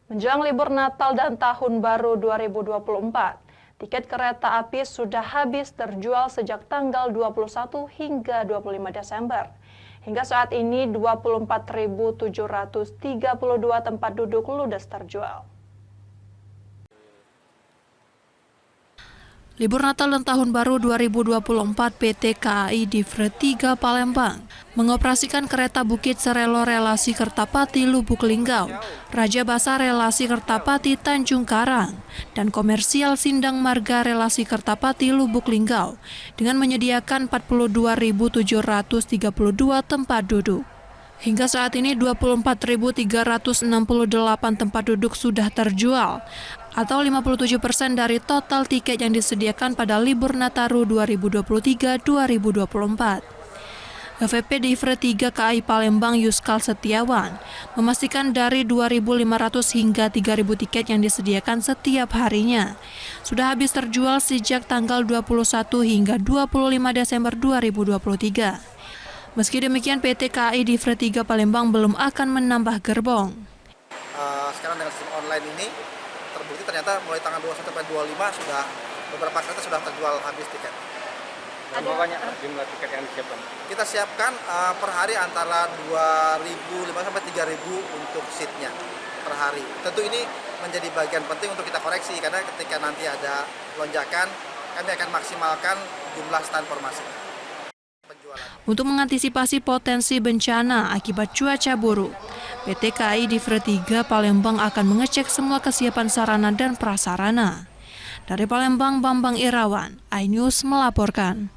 Menjelang libur Natal dan Tahun Baru 2024, tiket kereta api sudah habis terjual sejak tanggal 21 hingga 25 Desember. Hingga saat ini 24.732 tempat duduk ludes terjual. Libur Natal dan Tahun Baru 2024 PT KAI Divre 3 Palembang mengoperasikan kereta Bukit Serelo relasi Kertapati Lubuk Linggau, Raja Basa relasi Kertapati Tanjung Karang, dan Komersial Sindang Marga relasi Kertapati Lubuk Linggau dengan menyediakan 42.732 tempat duduk. Hingga saat ini 24.368 tempat duduk sudah terjual, atau 57% dari total tiket yang disediakan pada libur Nataru 2023-2024. VVP Divre 3 KAI Palembang Yuskal Setiawan memastikan dari 2.500 hingga 3.000 tiket yang disediakan setiap harinya sudah habis terjual sejak tanggal 21 hingga 25 Desember 2023. Meski demikian, PT KAI Divre 3 Palembang belum akan menambah gerbong. Sekarang dengan sistem online ini, terbukti ternyata mulai tanggal 21 sampai 25 sudah beberapa kereta sudah terjual habis tiket. Berapa banyak jumlah tiket yang disiapkan? Kita siapkan per hari antara 2.500 sampai 3.000 untuk seatnya per hari. Tentu ini menjadi bagian penting untuk kita koreksi, karena ketika nanti ada lonjakan, kami akan maksimalkan jumlah stand formasi. Untuk mengantisipasi potensi bencana akibat cuaca buruk, PT KAI Divre 3 Palembang akan mengecek semua kesiapan sarana dan prasarana. Dari Palembang, Bambang Irawan, iNews melaporkan.